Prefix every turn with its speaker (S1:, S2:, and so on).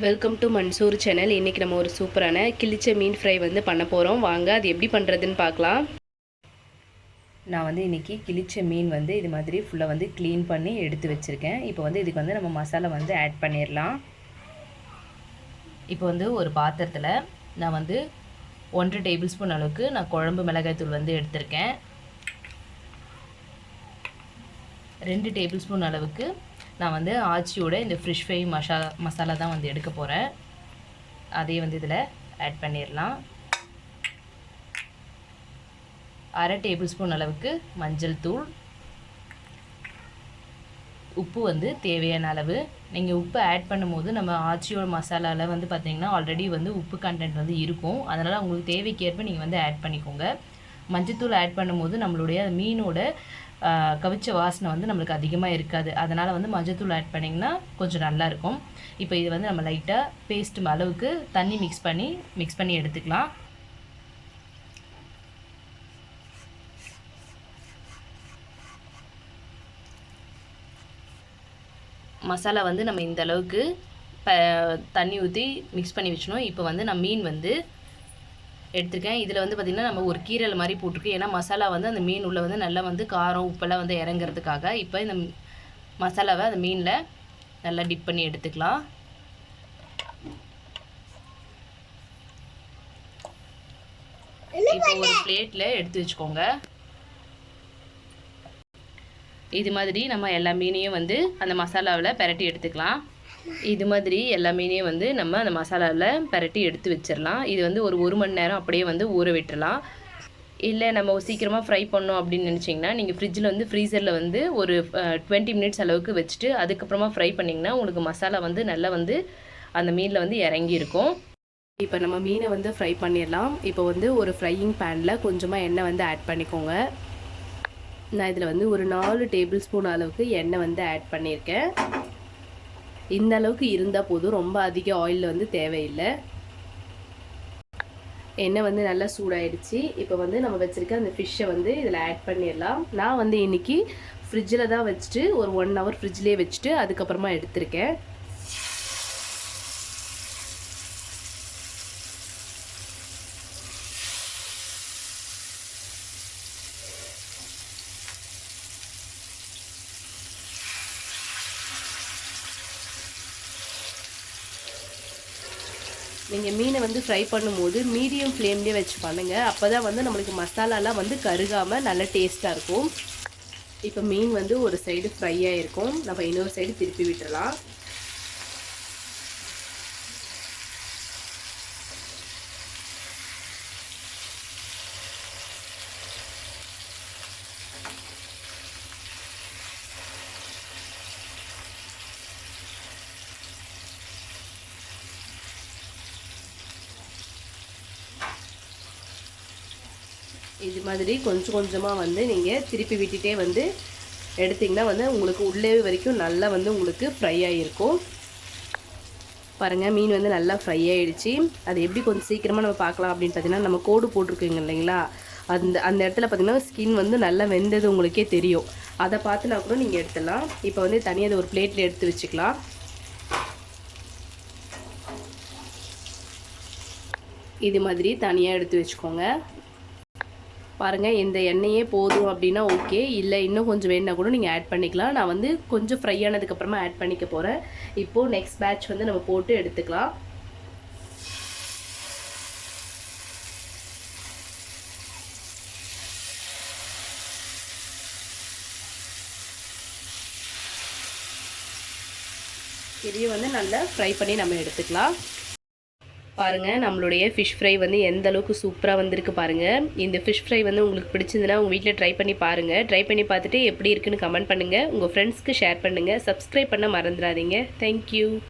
S1: Welcome to Mansoor channel. இன்றைக்கி நம்ம ஒரு சூப்பரான கிளிச்ச மீன் ஃப்ரை வந்து பண்ண போகிறோம். வாங்க அது எப்படி பண்ணுறதுன்னு பார்க்கலாம். நான் வந்து இன்றைக்கி கிளிச்ச மீன் வந்து இது மாதிரி ஃபுல்லாக வந்து க்ளீன் பண்ணி எடுத்து வச்சுருக்கேன். இப்போ வந்து இதுக்கு வந்து நம்ம மசாலா வந்து ஆட் பண்ணிடலாம். இப்போ வந்து ஒரு பாத்திரத்தில் நான் வந்து 1 டேபிள் ஸ்பூன் அளவுக்கு நான் குழம்பு மிளகாய்த்தூள் வந்து எடுத்திருக்கேன். 2 டேபிள் ஸ்பூன் அளவுக்கு நான் வந்து ஆச்சியோட இந்த ஃபிஷ் ஃப்ரை மசாலா தான் வந்து எடுக்க போகிறேன். அதையும் வந்து இதில் ஆட் பண்ணிடலாம். 1/2 டேபிள் ஸ்பூன் அளவுக்கு மஞ்சள் தூள், உப்பு வந்து தேவையான அளவு. நீங்கள் உப்பு ஆட் பண்ணும்போது நம்ம ஆச்சியோட மசாலாவில் வந்து பார்த்திங்கன்னா ஆல்ரெடி வந்து உப்பு கண்டென்ட் வந்து இருக்கும். அதனால் உங்களுக்கு தேவைக்கேற்ப நீங்கள் வந்து ஆட் பண்ணிக்கோங்க. மஞ்சத்தூள் ஆட் பண்ணும்போது நம்மளுடைய மீனோட கவிச்ச வாசனை வந்து நம்மளுக்கு அதிகமாக இருக்காது. அதனால் வந்து மஞ்சத்தூள் ஆட் பண்ணிங்கன்னா கொஞ்சம் நல்லாயிருக்கும். இப்போ இது வந்து நம்ம லைட்டாக பேஸ்ட் அளவுக்கு தண்ணி மிக்ஸ் பண்ணி எடுத்துக்கலாம். மசாலா வந்து நம்ம இந்த அளவுக்கு தண்ணி ஊற்றி மிக்ஸ் பண்ணி வச்சணும். இப்போ வந்து நான் மீன் வந்து எடுத்துருக்கேன். இதில் வந்து பார்த்திங்கன்னா நம்ம ஒரு கீரல் மாதிரி போட்டிருக்கோம். ஏன்னா மசாலா வந்து அந்த மீன் உள்ள வந்து நல்லா வந்து காரம் உப்பெல்லாம் வந்து இறங்குறதுக்காக. இப்போ இந்த மசாலாவை அந்த மீனில் நல்லா டிப் பண்ணி எடுத்துக்கலாம். இப்போ ஒரு பிளேட்டில் எடுத்து வச்சுக்கோங்க. இது மாதிரி நம்ம எல்லா மீனையும் வந்து அந்த மசாலாவில் பெரட்டி எடுத்துக்கலாம். இது மாதிரி எல்லா மீனையும் வந்து நம்ம அந்த மசாலாவில் பெரட்டி எடுத்து வச்சிடலாம். இது வந்து ஒரு மணி நேரம் அப்படியே வந்து ஊற விட்டுடலாம். இல்லை நம்ம சீக்கிரமாக ஃப்ரை பண்ணோம் அப்படின்னு நினச்சிங்கன்னா நீங்கள் ஃப்ரிட்ஜில் வந்து ஃப்ரீசரில் வந்து ஒரு 20 மினிட்ஸ் அளவுக்கு வச்சுட்டு அதுக்கப்புறமா ஃப்ரை பண்ணிங்கன்னா உங்களுக்கு மசாலா வந்து நல்லா வந்து அந்த மீனில் வந்து இறங்கி இருக்கும். இப்போ நம்ம மீனை வந்து ஃப்ரை பண்ணிடலாம். இப்போ வந்து ஒரு ஃப்ரையிங் பேனில் கொஞ்சமாக எண்ணெய் வந்து ஆட் பண்ணிக்கோங்க. நான் இதில் வந்து ஒரு 4 டேபிள் ஸ்பூன் அளவுக்கு எண்ணெய் வந்து ஆட் பண்ணியிருக்கேன். இந்த அளவுக்கு இருந்தால் போதும், ரொம்ப அதிக ஆயில் வந்து தேவையில்லை. எண்ணெய் வந்து நல்லா சூடாயிடுச்சு. இப்போ வந்து நம்ம வச்சுருக்க அந்த ஃபிஷ்ஷை வந்து இதில் ஆட் பண்ணிடலாம். நான் வந்து இன்றைக்கி ஃப்ரிட்ஜில் தான் வச்சுட்டு ஒரு 1 ஹவர் ஃப்ரிட்ஜ்லேயே வச்சுட்டு அதுக்கப்புறமா எடுத்திருக்கேன். நீங்கள் மீனை வந்து ஃப்ரை பண்ணும்போது மீடியம் ஃப்ளேம்லேயே வச்சு பண்ணுங்கள். அப்போ தான் வந்து நம்மளுக்கு மசாலாலாம் வந்து கருகாமல் நல்ல டேஸ்ட்டாக இருக்கும். இப்போ மீன் வந்து ஒரு சைடு ஃப்ரை ஆகிருக்கும். நம்ம இன்னொரு சைடு திருப்பி விட்டுடலாம். இது மாதிரி கொஞ்சம் கொஞ்சமாக வந்து நீங்கள் திருப்பி விட்டுட்டே வந்து எடுத்திங்கன்னா வந்து உங்களுக்கு உள்ளே வரைக்கும் நல்லா வந்து உங்களுக்கு ஃப்ரை ஆகிருக்கும். பாருங்கள், மீன் வந்து நல்லா ஃப்ரை ஆகிடுச்சு. அது எப்படி கொஞ்சம் சீக்கிரமாக நம்ம பார்க்கலாம் அப்படின்னு பார்த்தீங்கன்னா, நம்ம கோடு போட்டிருக்கீங்க இல்லைங்களா, அந்த இடத்துல பார்த்திங்கன்னா ஸ்கின் வந்து நல்லா வெந்தது உங்களுக்கே தெரியும். அதை பார்த்துனா கூட நீங்கள் எடுத்துடலாம். இப்போ வந்து தனியாக அதை ஒரு பிளேட்டில் எடுத்து வச்சுக்கலாம். இது மாதிரி தனியாக எடுத்து வச்சுக்கோங்க. பாருங்கள், இந்த எண்ணெயே போதும் அப்படின்னா ஓகே. இல்லை இன்னும் கொஞ்சம் வேணுன்னா கூட நீங்கள் ஆட் பண்ணிக்கலாம். நான் வந்து கொஞ்சம் ஃப்ரை ஆனதுக்கப்புறமா ஆட் பண்ணிக்க போகிறேன். இப்போது நெக்ஸ்ட் பேட்ச் வந்து நம்ம போட்டு எடுத்துக்கலாம். இதையும் வந்து நல்லா ஃப்ரை பண்ணி நம்ம எடுத்துக்கலாம். பாருங்கள், நம்மளுடைய ஃபிஷ் ஃப்ரை வந்து எந்த அளவுக்கு சூப்பராக வந்திருக்கு பாருங்கள். இந்த ஃபிஷ் ஃப்ரை வந்து உங்களுக்கு பிடிச்சிருந்துன்னா உங்கள் வீட்டில் ட்ரை பண்ணி பாருங்கள். ட்ரை பண்ணி பார்த்துட்டு எப்படி இருக்குன்னு கமெண்ட் பண்ணுங்கள். உங்கள் ஃப்ரெண்ட்ஸ்க்கு ஷேர் பண்ணுங்கள். சப்ஸ்கிரைப் பண்ண மறந்துடாதீங்க. தேங்க்யூ.